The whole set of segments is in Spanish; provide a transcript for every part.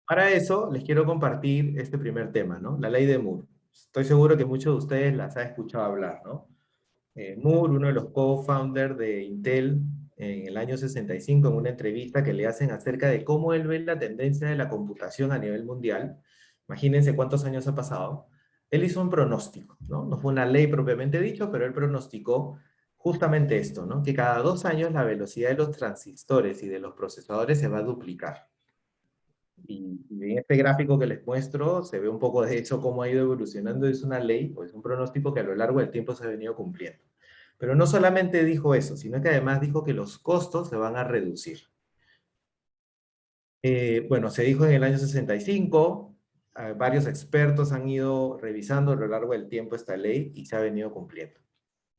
Para eso les quiero compartir este primer tema, ¿no? La ley de Moore. Estoy seguro que muchos de ustedes las han escuchado hablar, ¿no? Moore, uno de los co-founders de Intel, en el año 65, en una entrevista que le hacen acerca de cómo él ve la tendencia de la computación a nivel mundial. Imagínense cuántos años ha pasado. Él hizo un pronóstico, ¿no? No fue una ley propiamente dicho, pero él pronosticó justamente esto, ¿no? Que cada 2 años la velocidad de los transistores y de los procesadores se va a duplicar. Y en este gráfico que les muestro se ve un poco de eso, cómo ha ido evolucionando. Es una ley, o es un pronóstico que a lo largo del tiempo se ha venido cumpliendo. Pero no solamente dijo eso, sino que además dijo que los costos se van a reducir. Bueno, se dijo en el año 65, varios expertos han ido revisando a lo largo del tiempo esta ley y se ha venido cumpliendo.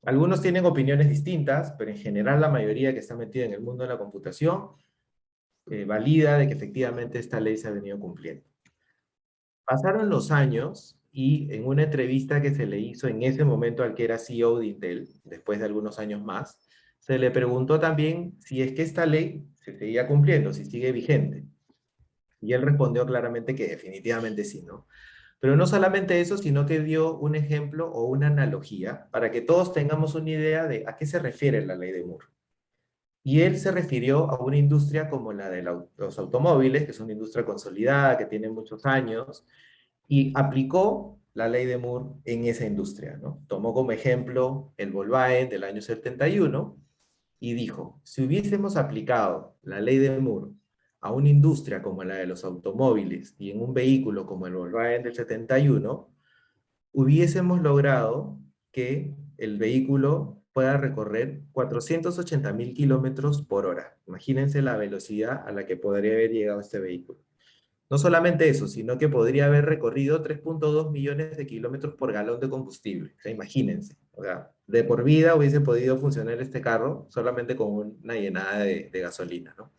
Algunos tienen opiniones distintas, pero en general la mayoría que está metida en el mundo de la computación valida de que efectivamente esta ley se ha venido cumpliendo. Pasaron los años y en una entrevista que se le hizo en ese momento al que era CEO de Intel, después de algunos años más, se le preguntó también si es que esta ley se seguía cumpliendo, si sigue vigente. Y él respondió claramente que definitivamente sí, ¿no? Pero no solamente eso, sino que dio un ejemplo o una analogía para que todos tengamos una idea de a qué se refiere la ley de Moore. Y él se refirió a una industria como la de los automóviles, que es una industria consolidada, que tiene muchos años, y aplicó la ley de Moore en esa industria, ¿no? Tomó como ejemplo el Volkswagen del año 71 y dijo, si hubiésemos aplicado la ley de Moore a una industria como la de los automóviles y en un vehículo como el Volkswagen del 71, hubiésemos logrado que el vehículo pueda recorrer 480.000 kilómetros por hora. Imagínense la velocidad a la que podría haber llegado este vehículo. No solamente eso, sino que podría haber recorrido 3.2 millones de kilómetros por galón de combustible. O sea, imagínense. O sea, de por vida hubiese podido funcionar este carro solamente con una llenada de gasolina, ¿no?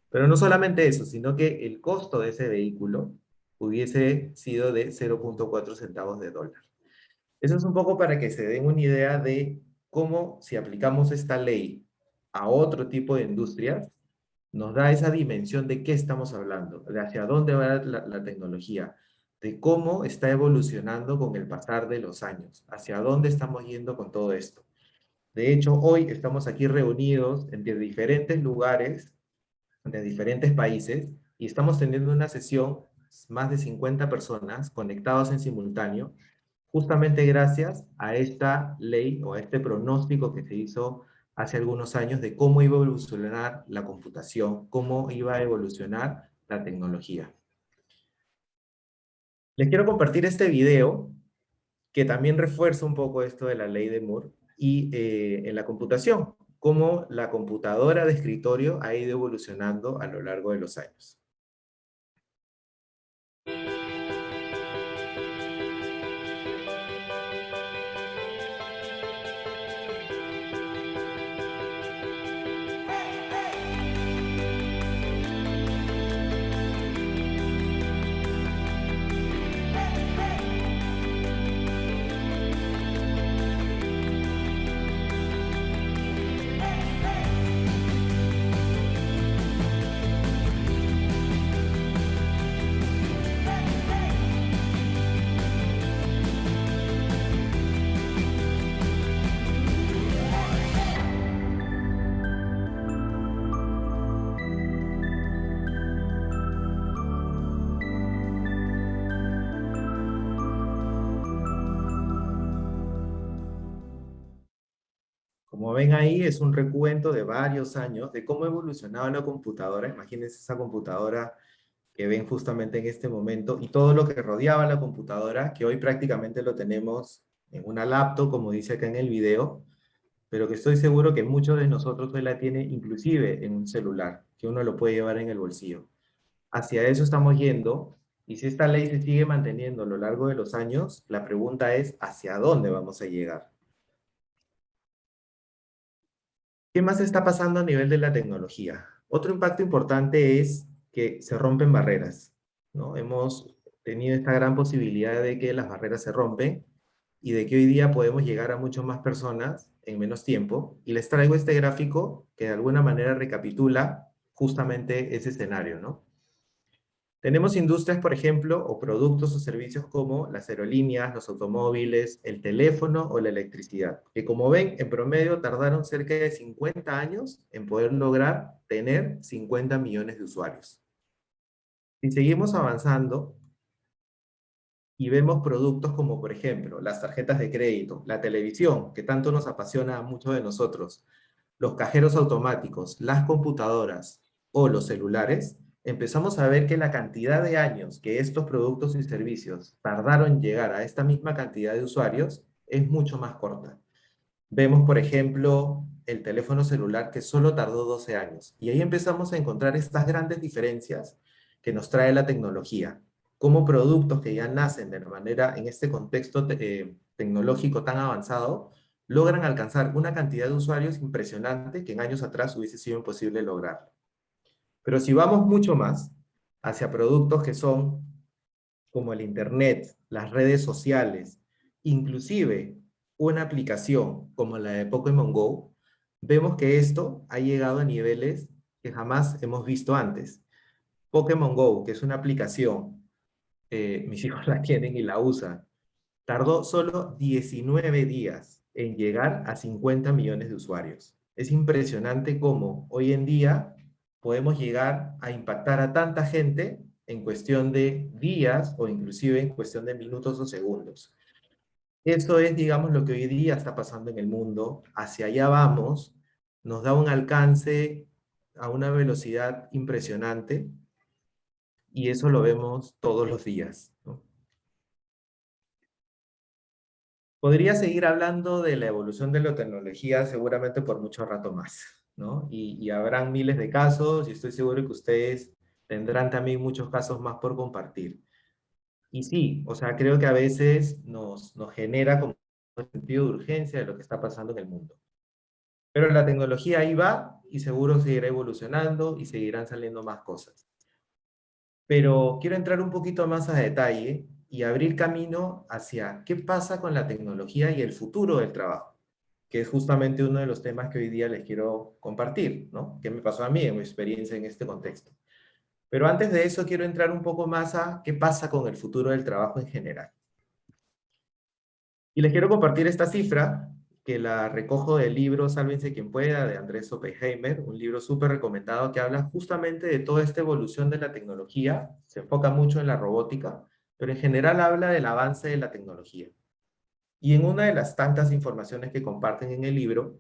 Pero no solamente eso, sino que el costo de ese vehículo hubiese sido de 0.4 centavos de dólar. Eso es un poco para que se den una idea de cómo si aplicamos esta ley a otro tipo de industrias, nos da esa dimensión de qué estamos hablando, de hacia dónde va la tecnología, de cómo está evolucionando con el pasar de los años, hacia dónde estamos yendo con todo esto. De hecho, hoy estamos aquí reunidos entre diferentes lugares, de diferentes países, y estamos teniendo una sesión, más de 50 personas conectados en simultáneo, justamente gracias a esta ley o a este pronóstico que se hizo hace algunos años de cómo iba a evolucionar la computación, cómo iba a evolucionar la tecnología. Les quiero compartir este video que también refuerza un poco esto de la ley de Moore y en la computación, cómo la computadora de escritorio ha ido evolucionando a lo largo de los años. Como ven ahí, es un recuento de varios años de cómo ha evolucionado la computadora. Imagínense esa computadora que ven justamente en este momento y todo lo que rodeaba la computadora, que hoy prácticamente lo tenemos en una laptop, como dice acá en el video, pero que estoy seguro que muchos de nosotros hoy la tienen inclusive en un celular, que uno lo puede llevar en el bolsillo. Hacia eso estamos yendo, y si esta ley se sigue manteniendo a lo largo de los años, la pregunta es, ¿hacia dónde vamos a llegar? ¿Qué más está pasando a nivel de la tecnología? Otro impacto importante es que se rompen barreras, ¿no? Hemos tenido esta gran posibilidad de que las barreras se rompen y de que hoy día podemos llegar a mucho más personas en menos tiempo. Y les traigo este gráfico que de alguna manera recapitula justamente ese escenario, ¿no? Tenemos industrias, por ejemplo, o productos o servicios como las aerolíneas, los automóviles, el teléfono o la electricidad, que como ven, en promedio tardaron cerca de 50 años en poder lograr tener 50 millones de usuarios. Si seguimos avanzando y vemos productos como, por ejemplo, las tarjetas de crédito, la televisión, que tanto nos apasiona a muchos de nosotros, los cajeros automáticos, las computadoras o los celulares, empezamos a ver que la cantidad de años que estos productos y servicios tardaron en llegar a esta misma cantidad de usuarios es mucho más corta. Vemos, por ejemplo, el teléfono celular que solo tardó 12 años. Y ahí empezamos a encontrar estas grandes diferencias que nos trae la tecnología. Como productos que ya nacen de manera, en este contexto tecnológico tan avanzado, logran alcanzar una cantidad de usuarios impresionante que en años atrás hubiese sido imposible lograr. Pero si vamos mucho más hacia productos que son como el Internet, las redes sociales, inclusive una aplicación como la de Pokémon Go, vemos que esto ha llegado a niveles que jamás hemos visto antes. Pokémon Go, que es una aplicación, mis hijos la tienen y la usan, tardó solo 19 días en llegar a 50 millones de usuarios. Es impresionante cómo hoy en día podemos llegar a impactar a tanta gente en cuestión de días o inclusive en cuestión de minutos o segundos. Eso es, digamos, lo que hoy día está pasando en el mundo. Hacia allá vamos, nos da un alcance a una velocidad impresionante y eso lo vemos todos los días, ¿no? Podría seguir hablando de la evolución de la tecnología seguramente por mucho rato más, ¿no? Y habrán miles de casos y estoy seguro que ustedes tendrán también muchos casos más por compartir. Y sí, o sea, creo que a veces nos genera como un sentido de urgencia de lo que está pasando en el mundo. Pero la tecnología ahí va y seguro seguirá evolucionando y seguirán saliendo más cosas. Pero quiero entrar un poquito más a detalle y abrir camino hacia qué pasa con la tecnología y el futuro del trabajo, que es justamente uno de los temas que hoy día les quiero compartir, ¿no? ¿Qué me pasó a mí en mi experiencia en este contexto? Pero antes de eso quiero entrar un poco más a qué pasa con el futuro del trabajo en general. Y les quiero compartir esta cifra, que la recojo del libro Sálvense quien pueda, de Andrés Oppenheimer, un libro súper recomendado que habla justamente de toda esta evolución de la tecnología. Se enfoca mucho en la robótica, pero en general habla del avance de la tecnología. Y en una de las tantas informaciones que comparten en el libro,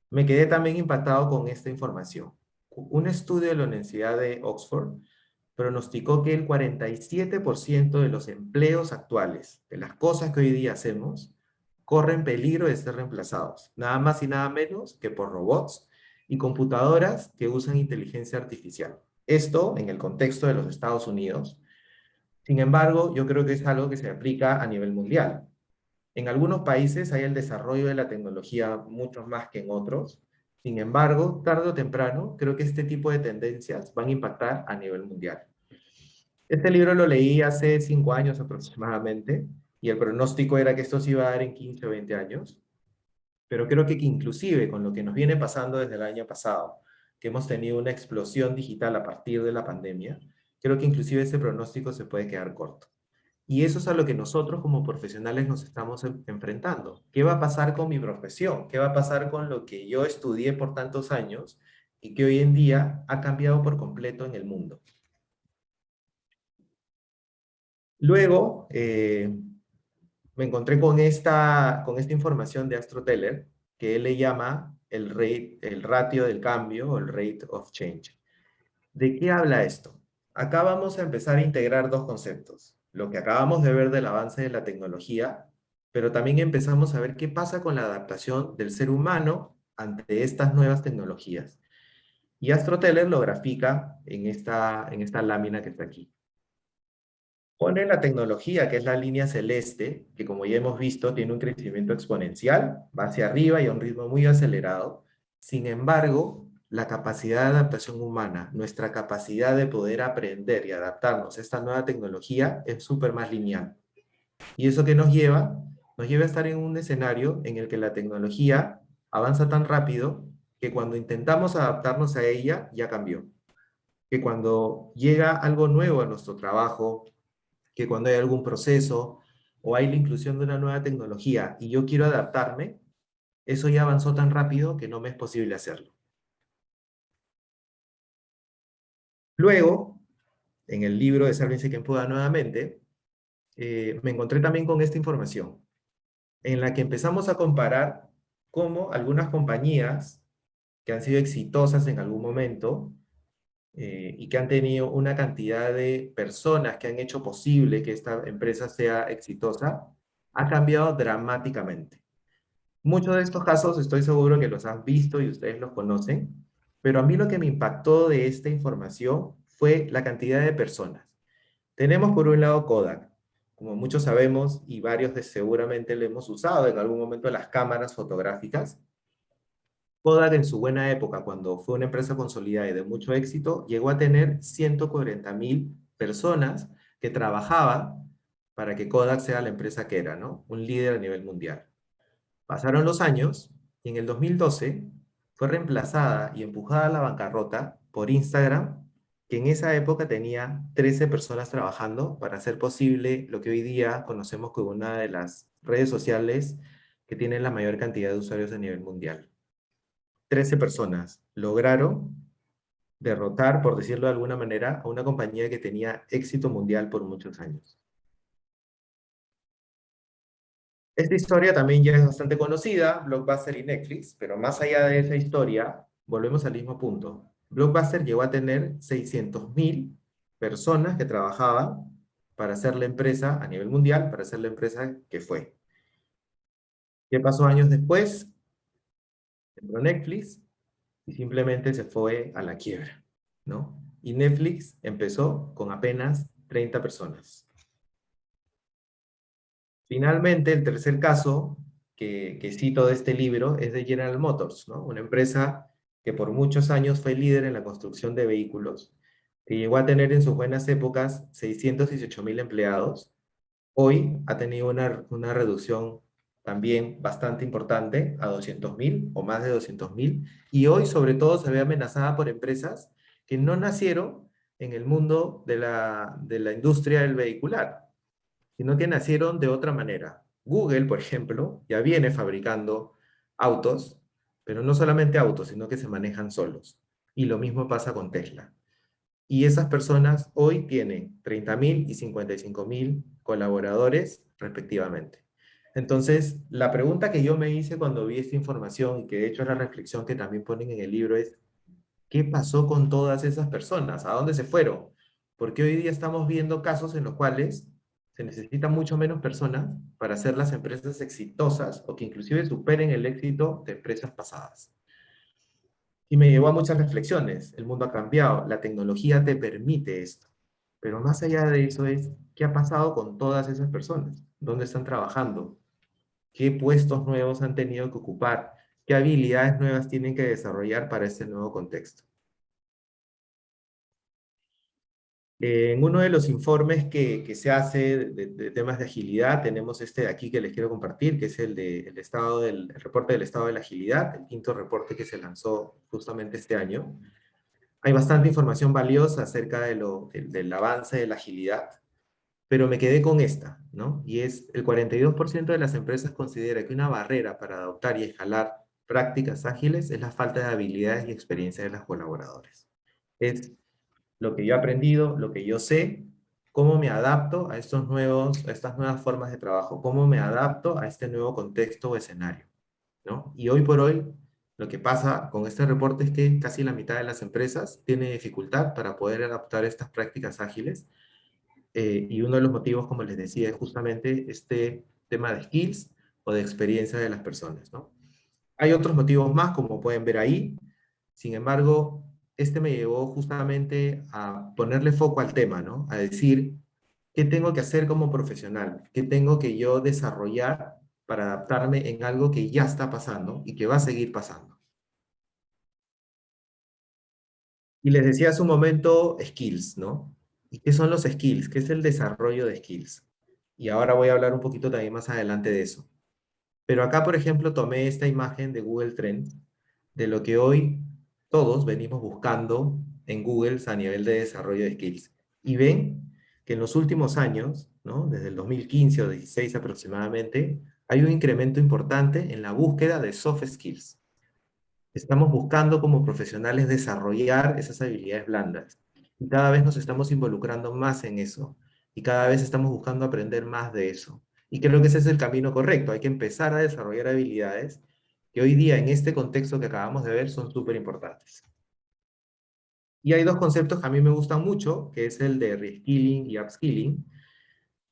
me quedé también impactado con esta información. Un estudio de la Universidad de Oxford pronosticó que el 47% de los empleos actuales, de las cosas que hoy día hacemos, corren peligro de ser reemplazados, nada más y nada menos que por robots y computadoras que usan inteligencia artificial. Esto en el contexto de los Estados Unidos. Sin embargo, yo creo que es algo que se aplica a nivel mundial. En algunos países hay el desarrollo de la tecnología mucho más que en otros. Sin embargo, tarde o temprano, creo que este tipo de tendencias van a impactar a nivel mundial. Este libro lo leí hace 5 años aproximadamente, y el pronóstico era que esto se iba a dar en 15 o 20 años, pero creo que inclusive con lo que nos viene pasando desde el año pasado, que hemos tenido una explosión digital a partir de la pandemia, creo que inclusive ese pronóstico se puede quedar corto. Y eso es a lo que nosotros como profesionales nos estamos enfrentando. ¿Qué va a pasar con mi profesión? ¿Qué va a pasar con lo que yo estudié por tantos años y que hoy en día ha cambiado por completo en el mundo? Luego, me encontré con esta información de Astro Teller, que él le llama el ratio del cambio o el rate of change. ¿De qué habla esto? Acá vamos a empezar a integrar dos conceptos. Lo que acabamos de ver del avance de la tecnología, pero también empezamos a ver qué pasa con la adaptación del ser humano ante estas nuevas tecnologías. Y Astro Teller lo grafica en esta lámina que está aquí. Pone la tecnología, que es la línea celeste, que como ya hemos visto tiene un crecimiento exponencial, va hacia arriba y a un ritmo muy acelerado. Sin embargo, la capacidad de adaptación humana, nuestra capacidad de poder aprender y adaptarnos a esta nueva tecnología es súper más lineal. ¿Y eso qué nos lleva? Nos lleva a estar en un escenario en el que la tecnología avanza tan rápido que cuando intentamos adaptarnos a ella ya cambió. que cuando llega algo nuevo a nuestro trabajo, que cuando hay algún proceso o hay la inclusión de una nueva tecnología y yo quiero adaptarme, eso ya avanzó tan rápido que no me es posible hacerlo. Luego, en el libro de Sálvense quien pueda nuevamente, me encontré también con esta información, en la que empezamos a comparar cómo algunas compañías que han sido exitosas en algún momento y que han tenido una cantidad de personas que han hecho posible que esta empresa sea exitosa, ha cambiado dramáticamente. Muchos de estos casos estoy seguro que los han visto y ustedes los conocen, pero a mí lo que me impactó de esta información fue la cantidad de personas. Tenemos por un lado Kodak, como muchos sabemos y varios de seguramente le hemos usado en algún momento las cámaras fotográficas. Kodak en su buena época, cuando fue una empresa consolidada y de mucho éxito, llegó a tener 140.000 personas que trabajaban para que Kodak sea la empresa que era, ¿no? Un líder a nivel mundial. Pasaron los años y en el 2012 fue reemplazada y empujada a la bancarrota por Instagram, que en esa época tenía 13 personas trabajando para hacer posible lo que hoy día conocemos como una de las redes sociales que tienen la mayor cantidad de usuarios a nivel mundial. 13 personas lograron derrotar, por decirlo de alguna manera, a una compañía que tenía éxito mundial por muchos años. Esta historia también ya es bastante conocida, Blockbuster y Netflix, pero más allá de esa historia, volvemos al mismo punto. Blockbuster llegó a tener 600.000 personas que trabajaban para hacer la empresa a nivel mundial, para hacer la empresa que fue. ¿Qué pasó años después? Entró Netflix y simplemente se fue a la quiebra, ¿no? Y Netflix empezó con apenas 30 personas. Finalmente, el tercer caso que cito de este libro es de General Motors, ¿no? Una empresa que por muchos años fue líder en la construcción de vehículos, que llegó a tener en sus buenas épocas 618.000 empleados. Hoy ha tenido una reducción también bastante importante a 200.000 o más de 200.000, y hoy sobre todo se ve amenazada por empresas que no nacieron en el mundo de la industria del vehicular, sino que nacieron de otra manera. Google, por ejemplo, ya viene fabricando autos, pero no solamente autos, sino que se manejan solos. Y lo mismo pasa con Tesla. Y esas personas hoy tienen 30.000 y 55.000 colaboradores respectivamente. Entonces, la pregunta que yo me hice cuando vi esta información, y que de hecho es la reflexión que también ponen en el libro, es, ¿qué pasó con todas esas personas? ¿A dónde se fueron? Porque hoy día estamos viendo casos en los cuales se necesitan mucho menos personas para hacer las empresas exitosas o que inclusive superen el éxito de empresas pasadas. Y me llevó a muchas reflexiones. El mundo ha cambiado, la tecnología te permite esto. Pero más allá de eso es, ¿qué ha pasado con todas esas personas? ¿Dónde están trabajando? ¿Qué puestos nuevos han tenido que ocupar? ¿Qué habilidades nuevas tienen que desarrollar para este nuevo contexto? En uno de los informes que se hace de temas de agilidad, tenemos este de aquí que les quiero compartir, que es el reporte del estado de la agilidad, el quinto reporte que se lanzó justamente este año. Hay bastante información valiosa acerca del avance de la agilidad, pero me quedé con esta, ¿no? Y es el 42% de las empresas considera que una barrera para adoptar y escalar prácticas ágiles es la falta de habilidades y experiencia de los colaboradores. Es lo que yo he aprendido, lo que yo sé, cómo me adapto a estas nuevas formas de trabajo, cómo me adapto a este nuevo contexto o escenario, ¿no? Y hoy por hoy, lo que pasa con este reporte es que casi la mitad de las empresas tiene dificultad para poder adaptar estas prácticas ágiles, y uno de los motivos, como les decía, es justamente este tema de skills o de experiencia de las personas, ¿no? Hay otros motivos más, como pueden ver ahí. Sin embargo, este me llevó justamente a ponerle foco al tema, ¿no? A decir, ¿qué tengo que hacer como profesional? ¿Qué tengo que yo desarrollar para adaptarme en algo que ya está pasando y que va a seguir pasando? Y les decía hace un momento, skills, ¿no? ¿Y qué son los skills? ¿Qué es el desarrollo de skills? Y ahora voy a hablar un poquito también más adelante de eso. Pero acá, por ejemplo, tomé esta imagen de Google Trends, de lo que hoy todos venimos buscando en Google a nivel de desarrollo de skills. Y ven que en los últimos años, ¿no? Desde el 2015 o 16 aproximadamente, hay un incremento importante en la búsqueda de soft skills. Estamos buscando como profesionales desarrollar esas habilidades blandas. Y cada vez nos estamos involucrando más en eso. Y cada vez estamos buscando aprender más de eso. Y creo que ese es el camino correcto. Hay que empezar a desarrollar habilidades que hoy día, en este contexto que acabamos de ver, son súper importantes. Y hay dos conceptos que a mí me gustan mucho, que es el de reskilling y upskilling,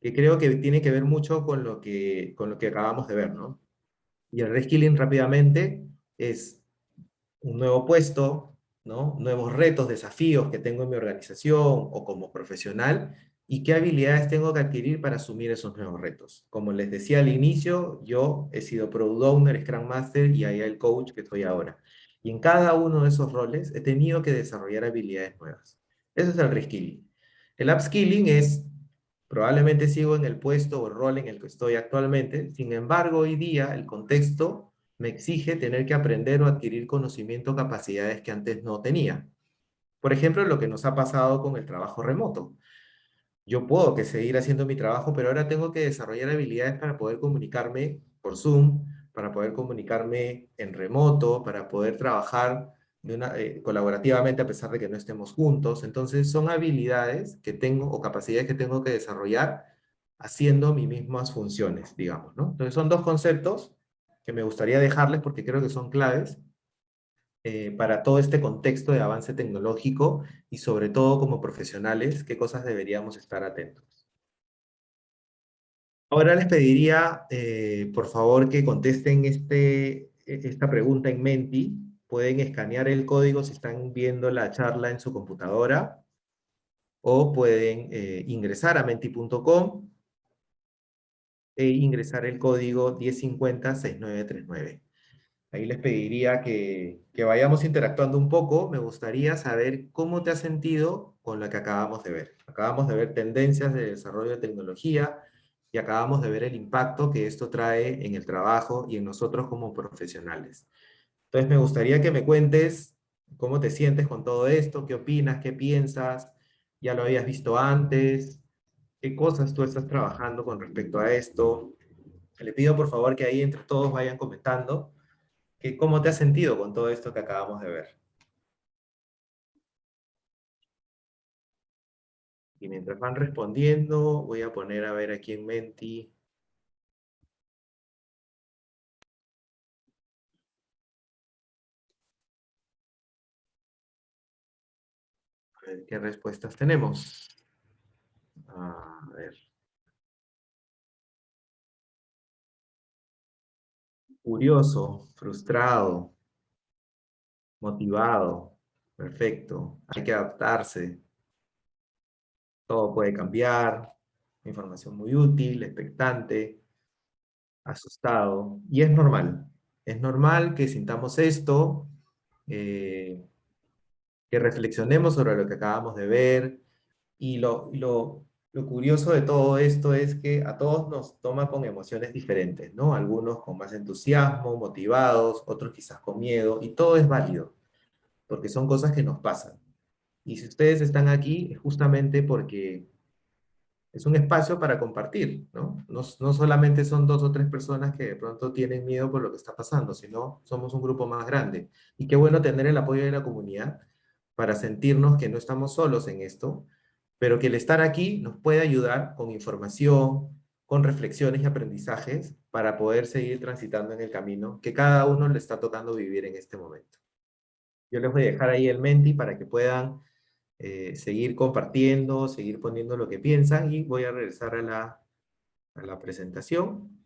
que creo que tiene que ver mucho con lo que acabamos de ver, ¿no? Y el reskilling rápidamente es un nuevo puesto, ¿no? Nuevos retos, desafíos que tengo en mi organización o como profesional y qué habilidades tengo que adquirir para asumir esos nuevos retos. Como les decía al inicio, yo he sido Product Owner, Scrum Master y Agile Coach que estoy ahora. Y en cada uno de esos roles he tenido que desarrollar habilidades nuevas. Eso es el reskilling. El upskilling es, probablemente sigo en el puesto o rol en el que estoy actualmente, sin embargo, hoy día el contexto me exige tener que aprender o adquirir conocimiento o capacidades que antes no tenía. Por ejemplo, lo que nos ha pasado con el trabajo remoto. Yo puedo que seguir haciendo mi trabajo, pero ahora tengo que desarrollar habilidades para poder comunicarme por Zoom, para poder comunicarme en remoto, para poder trabajar colaborativamente a pesar de que no estemos juntos. Entonces, son habilidades que tengo o capacidades que tengo que desarrollar haciendo mis mismas funciones, digamos, ¿no? Entonces, son dos conceptos que me gustaría dejarles porque creo que son claves para todo este contexto de avance tecnológico y sobre todo como profesionales, qué cosas deberíamos estar atentos. Ahora les pediría, por favor, que contesten esta pregunta en Menti. Pueden escanear el código si están viendo la charla en su computadora o pueden ingresar a menti.com e ingresar el código 1050-6939. Ahí les pediría que vayamos interactuando un poco. Me gustaría saber cómo te has sentido con lo que acabamos de ver. Acabamos de ver tendencias de desarrollo de tecnología y acabamos de ver el impacto que esto trae en el trabajo y en nosotros como profesionales. Entonces me gustaría que me cuentes cómo te sientes con todo esto, qué opinas, qué piensas, ya lo habías visto antes, qué cosas tú estás trabajando con respecto a esto. Le pido por favor que ahí entre todos vayan comentando. ¿Cómo te has sentido con todo esto que acabamos de ver? Y mientras van respondiendo, voy a poner a ver aquí en Menti. A ver qué respuestas tenemos. A ver. Curioso, frustrado, motivado. Perfecto. Hay que adaptarse. Todo puede cambiar. Información muy útil, expectante, asustado. Y es normal. Es normal que sintamos esto. eh, que reflexionemos sobre lo que acabamos de ver. Y lo curioso de todo esto es que a todos nos toma con emociones diferentes, ¿no? Algunos con más entusiasmo, motivados, otros quizás con miedo, y todo es válido, porque son cosas que nos pasan. Y si ustedes están aquí, es justamente porque es un espacio para compartir, ¿no? No solamente son dos o tres personas que de pronto tienen miedo por lo que está pasando, sino somos un grupo más grande. Y qué bueno tener el apoyo de la comunidad para sentirnos que no estamos solos en esto, pero que el estar aquí nos puede ayudar con información, con reflexiones y aprendizajes para poder seguir transitando en el camino que cada uno le está tocando vivir en este momento. Yo les voy a dejar ahí el Menti para que puedan seguir compartiendo, seguir poniendo lo que piensan y voy a regresar a la presentación.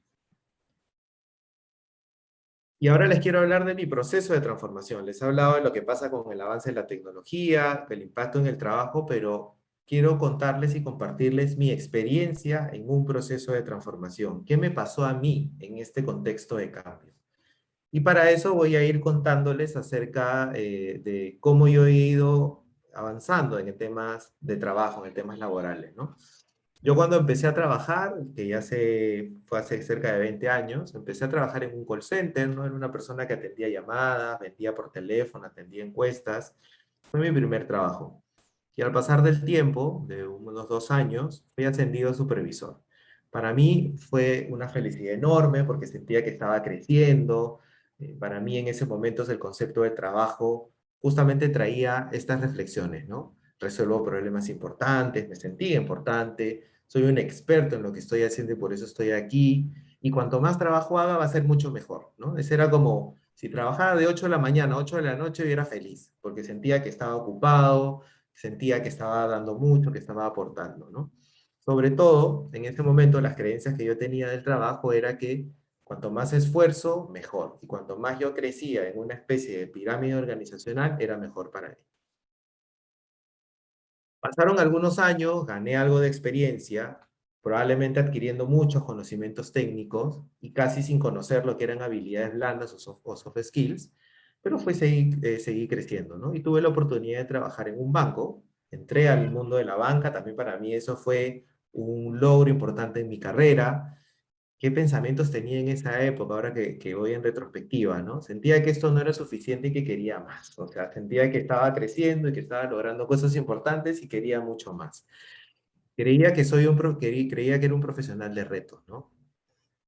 Y ahora les quiero hablar de mi proceso de transformación. Les he hablado de lo que pasa con el avance de la tecnología, del impacto en el trabajo, pero quiero contarles y compartirles mi experiencia en un proceso de transformación. ¿Qué me pasó a mí en este contexto de cambio? Y para eso voy a ir contándoles acerca de cómo yo he ido avanzando en temas de trabajo, en temas laborales, ¿no? Yo cuando empecé a trabajar, que fue hace cerca de 20 años, empecé a trabajar en un call center, ¿no? Era una persona que atendía llamadas, vendía por teléfono, atendía encuestas, Fue mi primer trabajo. Y al pasar del tiempo, de unos 2 años, fui ascendido a supervisor. Para mí fue una felicidad enorme porque sentía que estaba creciendo. Para mí en ese momento el concepto de trabajo justamente traía estas reflexiones, ¿no? Resuelvo problemas importantes, me sentía importante, soy un experto en lo que estoy haciendo y por eso estoy aquí. Y cuanto más trabajo haga, va a ser mucho mejor, ¿no? Ese era como, si trabajaba de 8 de la mañana a 8 de la noche, yo era feliz, porque sentía que estaba ocupado, sentía que estaba dando mucho, que estaba aportando, ¿no? Sobre todo, en ese momento, las creencias que yo tenía del trabajo era que cuanto más esfuerzo, mejor. Y cuanto más yo crecía en una especie de pirámide organizacional, era mejor para mí. Pasaron algunos años, gané algo de experiencia, probablemente adquiriendo muchos conocimientos técnicos y casi sin conocer lo que eran habilidades blandas o soft skills, pero seguí creciendo, ¿no? Y tuve la oportunidad de trabajar en un banco, entré al mundo de la banca, también para mí eso fue un logro importante en mi carrera. ¿Qué pensamientos tenía en esa época, ahora que voy en retrospectiva, ¿no? Sentía que esto no era suficiente y que quería más. O sea, sentía que estaba creciendo y que estaba logrando cosas importantes y quería mucho más. Creía que creía que era un profesional de retos, ¿no?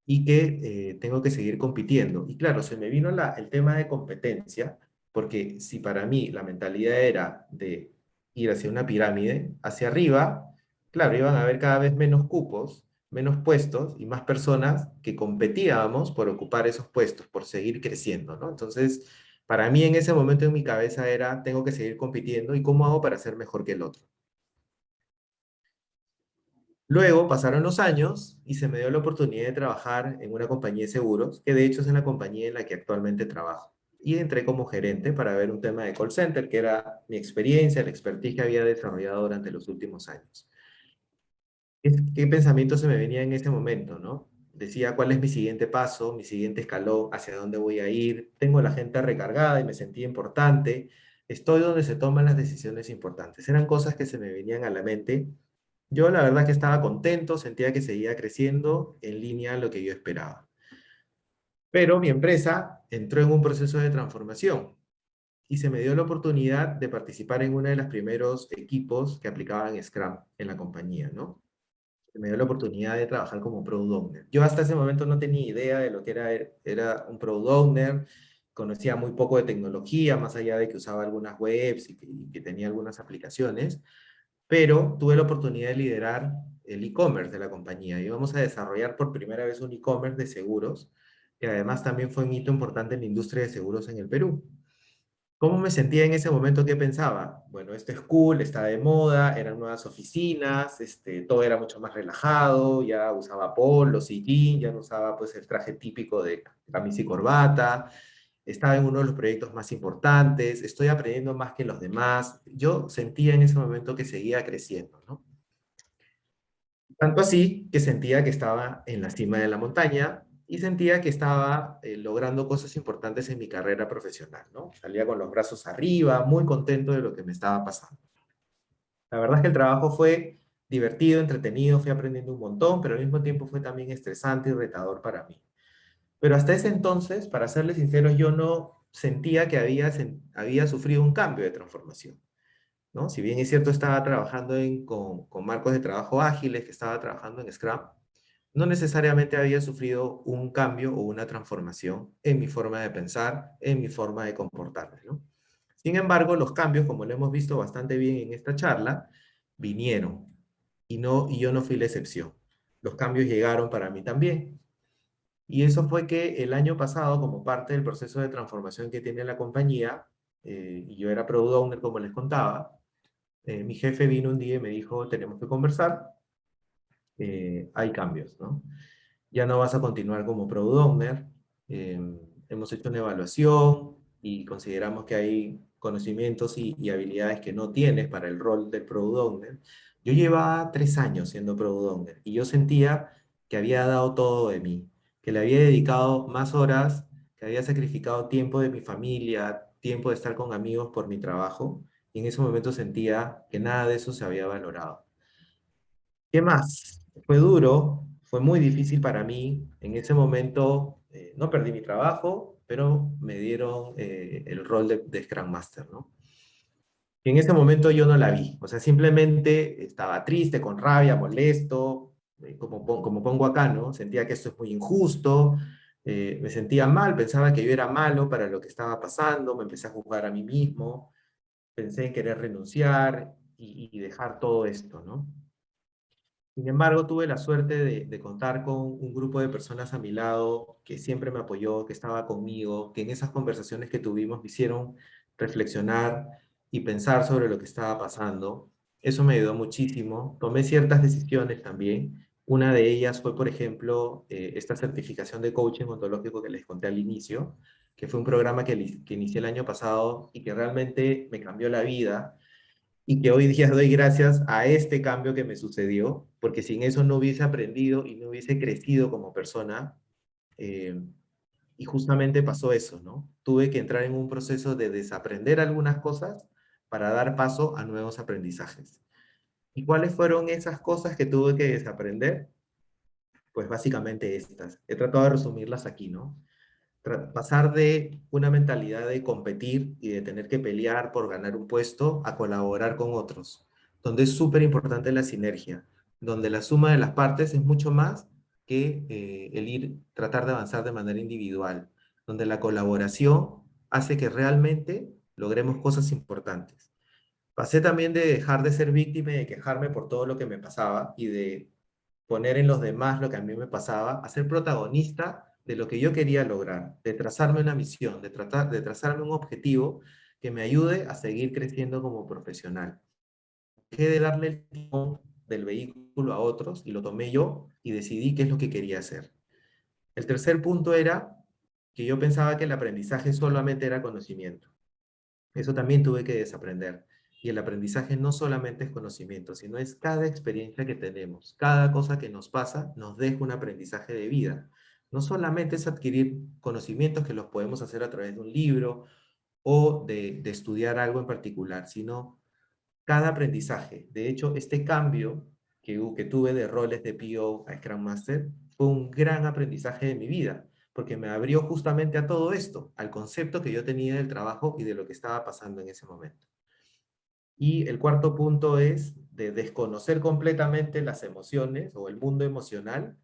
Y que tengo que seguir compitiendo. Y claro, se me vino el tema de competencia, porque si para mí la mentalidad era de ir hacia una pirámide, hacia arriba, claro, iban a haber cada vez menos cupos, menos puestos y más personas que competíamos por ocupar esos puestos, por seguir creciendo, ¿no? Entonces, para mí en ese momento en mi cabeza era, tengo que seguir compitiendo y cómo hago para ser mejor que el otro. Luego pasaron los años y se me dio la oportunidad de trabajar en una compañía de seguros, que de hecho es en la compañía en la que actualmente trabajo. Y entré como gerente para ver un tema de call center, que era mi experiencia, la expertise que había desarrollado durante los últimos años. ¿Qué pensamiento se me venía en ese momento, no? Decía, ¿cuál es mi siguiente paso, mi siguiente escalón, hacia dónde voy a ir? Tengo la gente recargada y me sentía importante. Estoy donde se toman las decisiones importantes. Eran cosas que se me venían a la mente. Yo la verdad que estaba contento, sentía que seguía creciendo en línea a lo que yo esperaba. Pero mi empresa entró en un proceso de transformación y se me dio la oportunidad de participar en uno de los primeros equipos que aplicaban Scrum en la compañía, ¿no? Se me dio la oportunidad de trabajar como Product Owner. Yo hasta ese momento no tenía idea de lo que era un Product Owner, conocía muy poco de tecnología, más allá de que usaba algunas webs y que tenía algunas aplicaciones, pero tuve la oportunidad de liderar el e-commerce de la compañía. Íbamos a desarrollar por primera vez un e-commerce de seguros, que además también fue un hito importante en la industria de seguros en el Perú. ¿Cómo me sentía en ese momento? ¿Qué pensaba? Bueno, esto es cool, está de moda, eran nuevas oficinas, todo era mucho más relajado, ya usaba polos y jean, ya no usaba pues el traje típico de camisa y corbata, estaba en uno de los proyectos más importantes, estoy aprendiendo más que los demás. Yo sentía en ese momento que seguía creciendo, ¿no? Tanto así que sentía que estaba en la cima de la montaña y sentía que estaba logrando cosas importantes en mi carrera profesional, ¿no? Salía con los brazos arriba, muy contento de lo que me estaba pasando. La verdad es que el trabajo fue divertido, entretenido, fui aprendiendo un montón, pero al mismo tiempo fue también estresante y retador para mí. Pero hasta ese entonces, para serles sinceros, yo no sentía que había sufrido un cambio de transformación, ¿no? Si bien es cierto, estaba trabajando con marcos de trabajo ágiles, que estaba trabajando en Scrum, no necesariamente había sufrido un cambio o una transformación en mi forma de pensar, en mi forma de comportarme, ¿no? Sin embargo, los cambios, como lo hemos visto bastante bien en esta charla, vinieron y yo no fui la excepción. Los cambios llegaron para mí también. Y eso fue que el año pasado, como parte del proceso de transformación que tiene la compañía, y yo era product owner, como les contaba, mi jefe vino un día y me dijo, tenemos que conversar, hay cambios, ¿no? Ya no vas a continuar como product owner, eh, hemos hecho una evaluación y consideramos que hay conocimientos y habilidades que no tienes para el rol del product owner. Yo llevaba 3 años siendo product owner y yo sentía que había dado todo de mí, que le había dedicado más horas, que había sacrificado tiempo de mi familia, tiempo de estar con amigos por mi trabajo, y en ese momento sentía que nada de eso se había valorado. ¿Qué más? Fue duro, fue muy difícil para mí. En ese momento no perdí mi trabajo, pero me dieron el rol de Scrum Master, ¿no? En ese momento yo no la vi, o sea, simplemente estaba triste, con rabia, molesto, como pongo acá, ¿no? Sentía que esto es muy injusto, me sentía mal, pensaba que yo era malo para lo que estaba pasando, me empecé a juzgar a mí mismo, pensé en querer renunciar y dejar todo esto, ¿no? Sin embargo, tuve la suerte de contar con un grupo de personas a mi lado que siempre me apoyó, que estaba conmigo, que en esas conversaciones que tuvimos me hicieron reflexionar y pensar sobre lo que estaba pasando. Eso me ayudó muchísimo. Tomé ciertas decisiones también. Una de ellas fue, por ejemplo, esta certificación de coaching ontológico que les conté al inicio, que fue un programa que inicié el año pasado y que realmente me cambió la vida y que hoy día doy gracias a este cambio que me sucedió, porque sin eso no hubiese aprendido y no hubiese crecido como persona. eh, y justamente pasó eso, ¿no? Tuve que entrar en un proceso de desaprender algunas cosas para dar paso a nuevos aprendizajes. ¿Y cuáles fueron esas cosas que tuve que desaprender? Pues básicamente estas. He tratado de resumirlas aquí, ¿no? Pasar de una mentalidad de competir y de tener que pelear por ganar un puesto a colaborar con otros, donde es súper importante la sinergia, donde la suma de las partes es mucho más que el tratar de avanzar de manera individual, donde la colaboración hace que realmente logremos cosas importantes. Pasé también de dejar de ser víctima y de quejarme por todo lo que me pasaba y de poner en los demás lo que a mí me pasaba, a ser protagonista de lo que yo quería lograr, de trazarme una misión, de trazarme un objetivo que me ayude a seguir creciendo como profesional. Dejé de darle el timón del vehículo a otros y lo tomé yo y decidí qué es lo que quería hacer. El tercer punto era que yo pensaba que el aprendizaje solamente era conocimiento. Eso también tuve que desaprender. Y el aprendizaje no solamente es conocimiento, sino es cada experiencia que tenemos, cada cosa que nos pasa nos deja un aprendizaje de vida. No solamente es adquirir conocimientos que los podemos hacer a través de un libro o de estudiar algo en particular, sino cada aprendizaje. De hecho, este cambio que tuve de roles de PO a Scrum Master fue un gran aprendizaje de mi vida, porque me abrió justamente a todo esto, al concepto que yo tenía del trabajo y de lo que estaba pasando en ese momento. Y el cuarto punto es de desconocer completamente las emociones o el mundo emocional.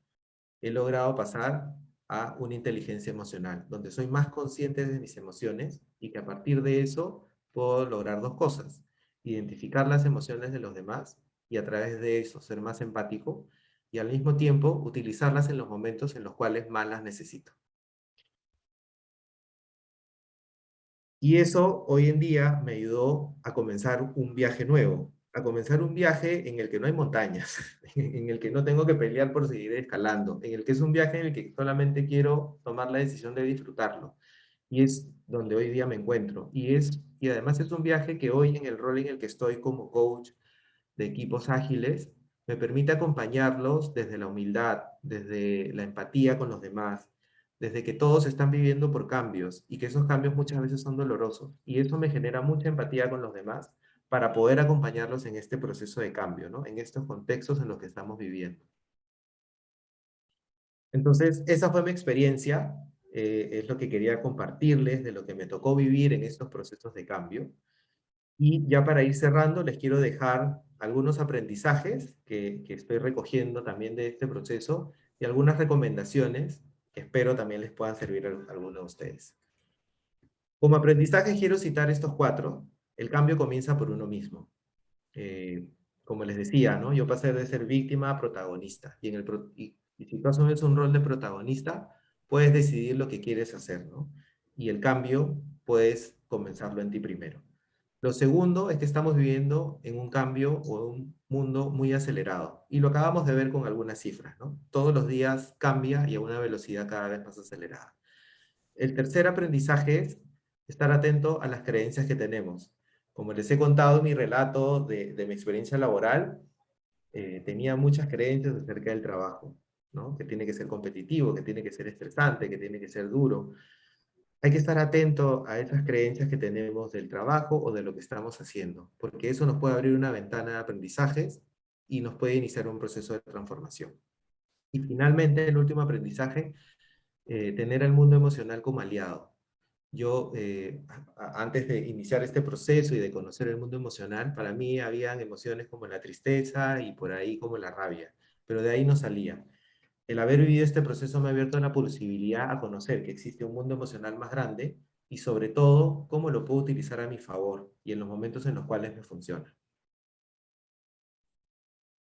He logrado pasar a una inteligencia emocional, donde soy más consciente de mis emociones y que a partir de eso puedo lograr dos cosas: identificar las emociones de los demás y a través de eso ser más empático y al mismo tiempo utilizarlas en los momentos en los cuales más las necesito. Y eso hoy en día me ayudó a comenzar un viaje nuevo, a comenzar un viaje en el que no hay montañas, en el que no tengo que pelear por seguir escalando, en el que es un viaje en el que solamente quiero tomar la decisión de disfrutarlo. Y es donde hoy día me encuentro. Y además es un viaje que hoy en el rol en el que estoy como coach de equipos ágiles, me permite acompañarlos desde la humildad, desde la empatía con los demás, desde que todos están viviendo por cambios y que esos cambios muchas veces son dolorosos. Y eso me genera mucha empatía con los demás para poder acompañarlos en este proceso de cambio, ¿no? En estos contextos en los que estamos viviendo. Entonces, esa fue mi experiencia, es lo que quería compartirles de lo que me tocó vivir en estos procesos de cambio. Y ya para ir cerrando, les quiero dejar algunos aprendizajes que estoy recogiendo también de este proceso y algunas recomendaciones que espero también les puedan servir a algunos de ustedes. Como aprendizaje quiero citar estos cuatro. El cambio comienza por uno mismo. Eh, Como les decía, ¿no? Yo pasé de ser víctima a protagonista. Y si tú asumes un rol de protagonista, puedes decidir lo que quieres hacer, ¿no? Y el cambio puedes comenzarlo en ti primero. Lo segundo es que estamos viviendo en un cambio o un mundo muy acelerado. Y lo acabamos de ver con algunas cifras, ¿no? Todos los días cambia y a una velocidad cada vez más acelerada. El tercer aprendizaje es estar atento a las creencias que tenemos. Como les he contado en mi relato de mi experiencia laboral, tenía muchas creencias acerca del trabajo, ¿no? Que tiene que ser competitivo, que tiene que ser estresante, que tiene que ser duro. Hay que estar atento a esas creencias que tenemos del trabajo o de lo que estamos haciendo, porque eso nos puede abrir una ventana de aprendizajes y nos puede iniciar un proceso de transformación. Y finalmente, el último aprendizaje, tener al mundo emocional como aliado. yo, antes de iniciar este proceso y de conocer el mundo emocional, para mí habían emociones como la tristeza y por ahí como la rabia, pero de ahí no salía. El haber vivido este proceso me ha abierto la posibilidad a conocer que existe un mundo emocional más grande y sobre todo cómo lo puedo utilizar a mi favor y en los momentos en los cuales me funciona.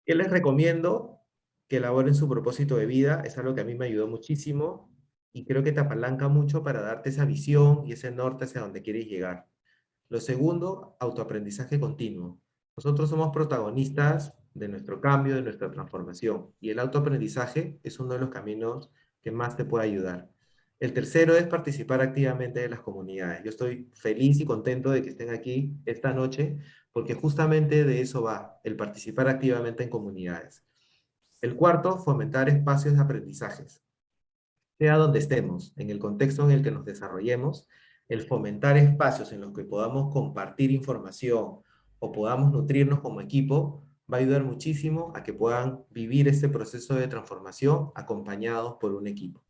¿Qué les recomiendo? Que elaboren su propósito de vida. Es algo que a mí me ayudó muchísimo y creo que te apalanca mucho para darte esa visión y ese norte hacia donde quieres llegar. Lo segundo, autoaprendizaje continuo. Nosotros somos protagonistas de nuestro cambio, de nuestra transformación, y el autoaprendizaje es uno de los caminos que más te puede ayudar. El tercero es participar activamente de las comunidades. Yo estoy feliz y contento de que estén aquí esta noche, porque justamente de eso va, el participar activamente en comunidades. El cuarto, fomentar espacios de aprendizajes sea donde estemos, en el contexto en el que nos desarrollemos, el fomentar espacios en los que podamos compartir información o podamos nutrirnos como equipo, va a ayudar muchísimo a que puedan vivir este proceso de transformación acompañados por un equipo.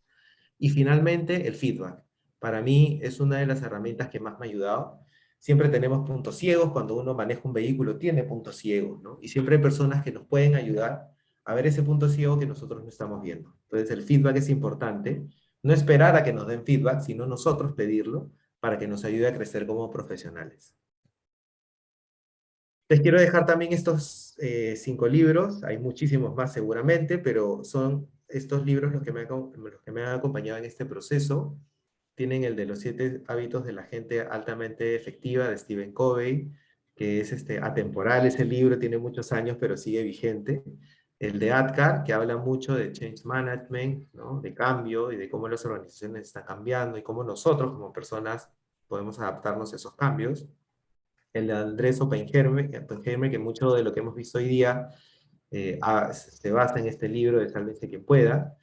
Y finalmente, el feedback. Para mí es una de las herramientas que más me ha ayudado. Siempre tenemos puntos ciegos, cuando uno maneja un vehículo tiene puntos ciegos, ¿no? Y siempre hay personas que nos pueden ayudar a ver ese punto ciego que nosotros no estamos viendo. Entonces el feedback es importante. No esperar a que nos den feedback, sino nosotros pedirlo para que nos ayude a crecer como profesionales. Les quiero dejar también estos 5 libros, hay muchísimos más seguramente, pero son estos libros los que me han acompañado en este proceso. Tienen el de los 7 hábitos de la gente altamente efectiva de Stephen Covey, que es atemporal ese libro, tiene muchos años, pero sigue vigente. El de Adkar, que habla mucho de change management, ¿no? De cambio y de cómo las organizaciones están cambiando y cómo nosotros como personas podemos adaptarnos a esos cambios. El de Andrés Oppenheimer, que mucho de lo que hemos visto hoy día se basa en este libro de Sálvese quien pueda.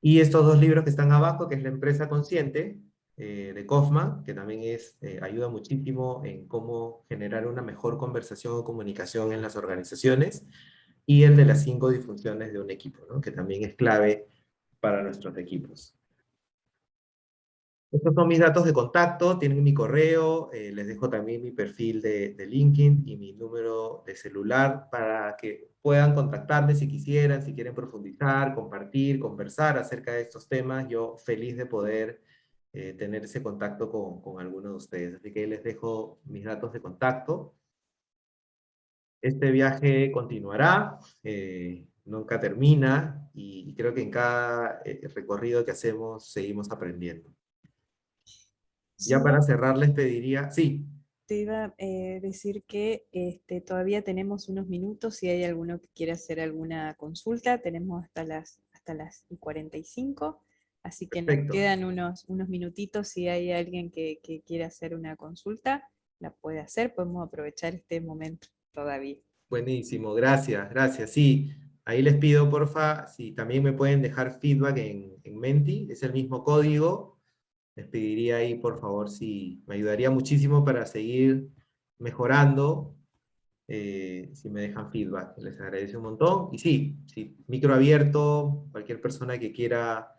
Y estos 2 libros que están abajo, que es La empresa consciente, de Kaufman, que también ayuda muchísimo en cómo generar una mejor conversación o comunicación en las organizaciones, y el de las 5 disfunciones de un equipo, ¿no? Que también es clave para nuestros equipos. Estos son mis datos de contacto, tienen mi correo, les dejo también mi perfil de LinkedIn y mi número de celular para que puedan contactarme si quisieran, si quieren profundizar, compartir, conversar acerca de estos temas. Yo feliz de poder tener ese contacto con alguno de ustedes. Así que les dejo mis datos de contacto. Este viaje continuará, nunca termina y creo que en cada recorrido que hacemos seguimos aprendiendo. Ya para Yo cerrar les pediría, sí, te iba a decir que todavía tenemos unos minutos, si hay alguno que quiera hacer alguna consulta, tenemos hasta las 45, así que nos perfecto, quedan unos minutitos, si hay alguien que quiera hacer una consulta, la puede hacer, podemos aprovechar este momento todavía. buenísimo, gracias, gracias. Sí, ahí les pido porfa, si también me pueden dejar feedback en Menti, es el mismo código, les pediría ahí por favor si me ayudaría muchísimo para seguir mejorando, si me dejan feedback, les agradezco un montón. Y sí, sí, micro abierto, cualquier persona que quiera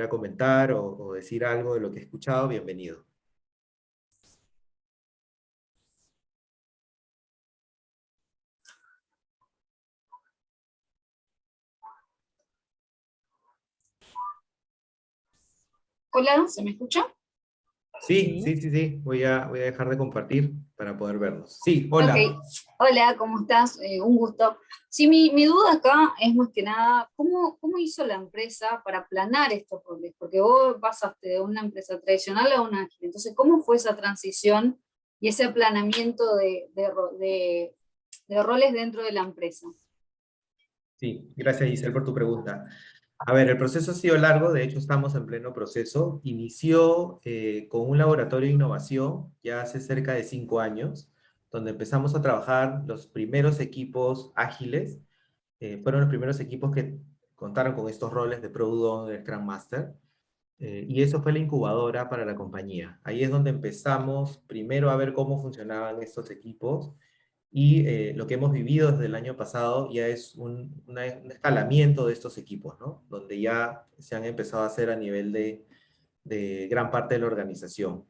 comentar o decir algo de lo que he escuchado, bienvenido. Hola, ¿se me escucha? Sí, Sí. sí, sí, sí. Voy a dejar de compartir para poder vernos. Sí, Ok, hola. hola, ¿cómo estás? Un gusto. Sí, mi duda acá es más que nada, ¿cómo hizo la empresa para planar estos roles? Porque vos pasaste de una empresa tradicional a una ágil. Entonces, ¿cómo fue esa transición y ese aplanamiento de roles dentro de la empresa? Sí, gracias Giselle por tu pregunta. A ver, el proceso ha sido largo, de hecho estamos en pleno proceso. Inició con un laboratorio de innovación ya hace cerca de 5 años, donde empezamos a trabajar los primeros equipos ágiles. Fueron los primeros equipos que contaron con estos roles de Product Owner, Scrum Master. Y eso fue la incubadora para la compañía. Ahí es donde empezamos primero a ver cómo funcionaban estos equipos y lo que hemos vivido desde el año pasado ya es un escalamiento de estos equipos, ¿no? Donde ya se han empezado a hacer a nivel de gran parte de la organización.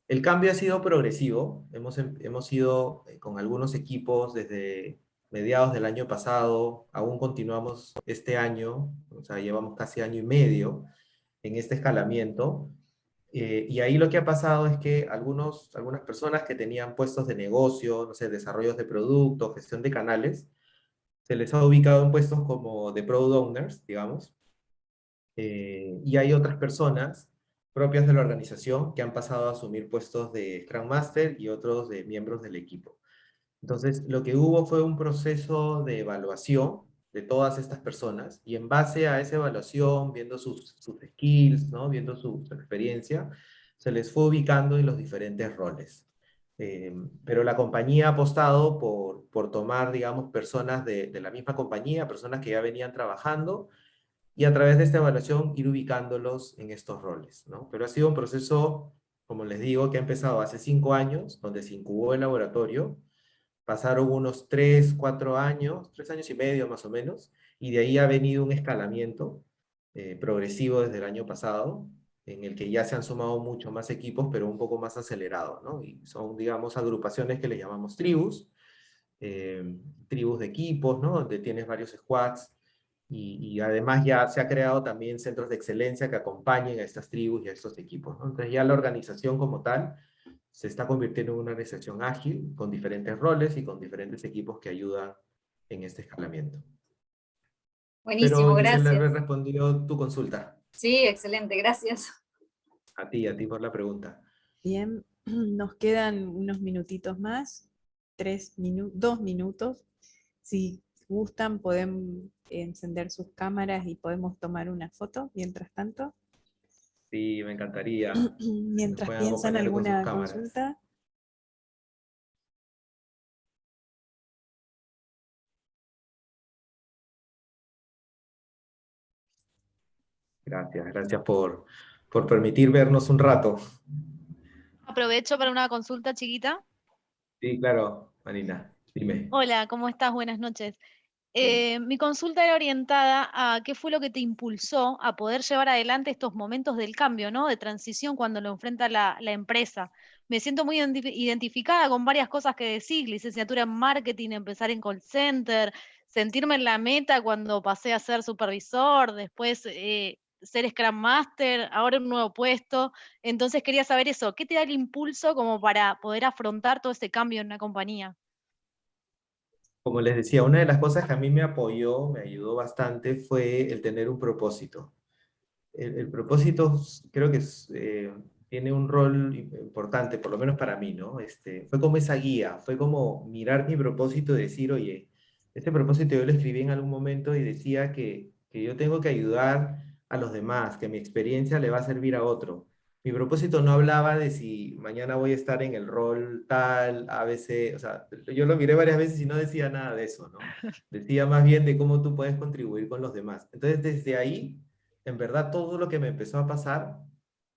El cambio ha sido progresivo, hemos ido con algunos equipos desde mediados del año pasado, aún continuamos este año, o sea, llevamos casi año y medio en este escalamiento, y ahí lo que ha pasado es que algunas personas que tenían puestos de negocio, no sé, desarrollos de productos, gestión de canales, se les ha ubicado en puestos como de product owners, digamos, y hay otras personas propias de la organización que han pasado a asumir puestos de Scrum Master y otros de miembros del equipo. Entonces, lo que hubo fue un proceso de evaluación de todas estas personas y en base a esa evaluación, viendo sus skills, ¿no? Viendo su experiencia, se les fue ubicando en los diferentes roles. Pero la compañía ha apostado por tomar, digamos, personas de la misma compañía, personas que ya venían trabajando, y a través de esta evaluación ir ubicándolos en estos roles, ¿no? Pero ha sido un proceso, como les digo, que ha empezado hace 5 años, donde se incubó el laboratorio, pasaron unos 3, 4 años, 3 años y medio más o menos, y de ahí ha venido un escalamiento progresivo desde el año pasado, en el que ya se han sumado mucho más equipos, pero un poco más acelerado, ¿no? Y son, digamos, agrupaciones que le llamamos tribus, tribus de equipos, ¿no? Donde tienes varios squads, y además ya se ha creado también centros de excelencia que acompañen a estas tribus y a estos equipos, ¿no? Entonces ya la organización como tal se está convirtiendo en una organización ágil, con diferentes roles y con diferentes equipos que ayudan en este escalamiento. Pero Buenísimo, Gisela, gracias. he respondido tu consulta. Sí, excelente, gracias. A ti por la pregunta. Bien, nos quedan unos minutitos más, 2 minutos. Si gustan, pueden encender sus cámaras y podemos tomar una foto mientras tanto. Sí, me encantaría que nos Mientras puedan piensan acompañar con sus alguna cámaras. consulta. Gracias por permitir vernos un rato. Aprovecho para una consulta chiquita. Sí, claro, Marina, dime. Hola, ¿cómo estás? Buenas noches. Bien. Mi consulta era orientada a qué fue lo que te impulsó a poder llevar adelante estos momentos del cambio, ¿no? De transición cuando lo enfrenta la empresa. Me siento muy identificada con varias cosas que decís, licenciatura en marketing, empezar en call center, sentirme en la meta cuando pasé a ser supervisor, después ser Scrum Master, ahora en un nuevo puesto. Entonces quería saber eso, ¿qué te da el impulso como para poder afrontar todo ese cambio en una compañía? Como les decía, una de las cosas que a mí me apoyó, me ayudó bastante, fue el tener un propósito. El propósito creo que tiene un rol importante, por lo menos para mí, ¿no? Fue como esa guía, fue como mirar mi propósito y decir, oye, este propósito yo lo escribí en algún momento y decía que yo tengo que ayudar a los demás, que mi experiencia le va a servir a otro. Mi propósito no hablaba de si mañana voy a estar en el rol tal, ABC, o sea, yo lo miré varias veces y no decía nada de eso, ¿no? Decía más bien de cómo tú puedes contribuir con los demás. Entonces, desde ahí en verdad todo lo que me empezó a pasar,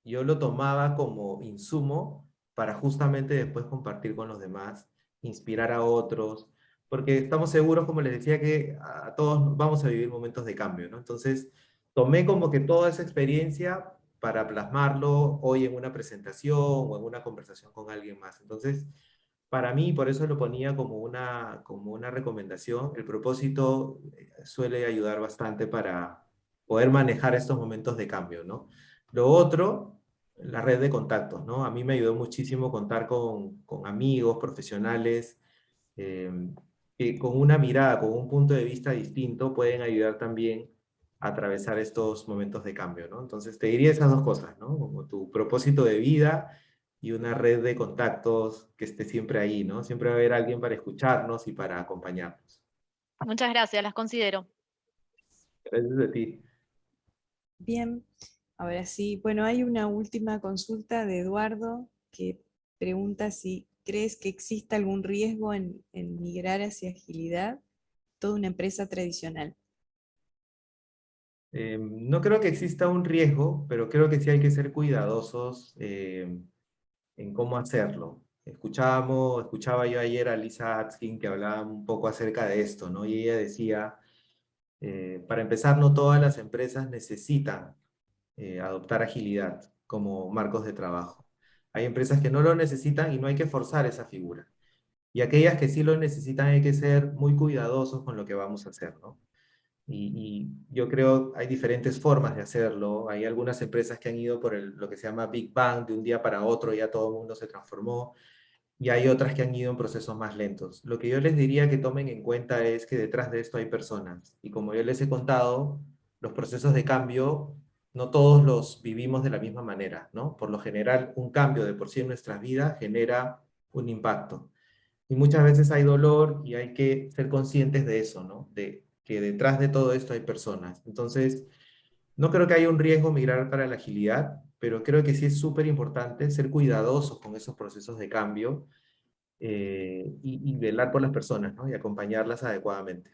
yo lo tomaba como insumo para justamente después compartir con los demás, inspirar a otros, porque estamos seguros, como les decía, que a todos vamos a vivir momentos de cambio, ¿no? Entonces, tomé como que toda esa experiencia para plasmarlo hoy en una presentación o en una conversación con alguien más. Entonces, para mí, por eso lo ponía como una recomendación, el propósito suele ayudar bastante para poder manejar estos momentos de cambio, ¿no? Lo otro, la red de contactos, ¿no? A mí me ayudó muchísimo contar con amigos, profesionales, eh, que con una mirada, con un punto de vista distinto, pueden ayudar también a atravesar estos momentos de cambio, ¿no? Entonces te diría esas dos cosas, ¿no? Como tu propósito de vida y una red de contactos que esté siempre ahí, ¿no? Siempre va a haber alguien para escucharnos y para acompañarnos. Muchas gracias, las considero. Gracias a ti. Bien, ahora sí. Bueno, hay una última consulta de Eduardo que pregunta si crees que existe algún riesgo en migrar hacia agilidad toda una empresa tradicional. No creo que exista un riesgo, pero creo que sí hay que ser cuidadosos en cómo hacerlo. Escuchaba yo ayer a Lisa Atskin que hablaba un poco acerca de esto, ¿no? Y ella decía, para empezar, no todas las empresas necesitan adoptar agilidad. como marcos de trabajo. Hay empresas que no lo necesitan y no hay que forzar esa figura. Y aquellas que sí lo necesitan hay que ser muy cuidadosos con lo que vamos a hacer, ¿no? Y yo creo hay diferentes formas de hacerlo. Hay algunas empresas que han ido por lo que se llama Big Bang, de un día para otro ya todo el mundo se transformó, y hay otras que han ido en procesos más lentos. Lo que yo les diría que tomen en cuenta es que detrás de esto hay personas. Y como yo les he contado, los procesos de cambio no todos los vivimos de la misma manera, ¿no? Por lo general, un cambio de por sí en nuestras vidas genera un impacto. Y muchas veces hay dolor y hay que ser conscientes de eso, ¿no? De que detrás de todo esto hay personas. Entonces, no creo que haya un riesgo migrar para la agilidad, pero creo que sí es súper importante ser cuidadosos con esos procesos de cambio y velar por las personas, ¿no? Y acompañarlas adecuadamente.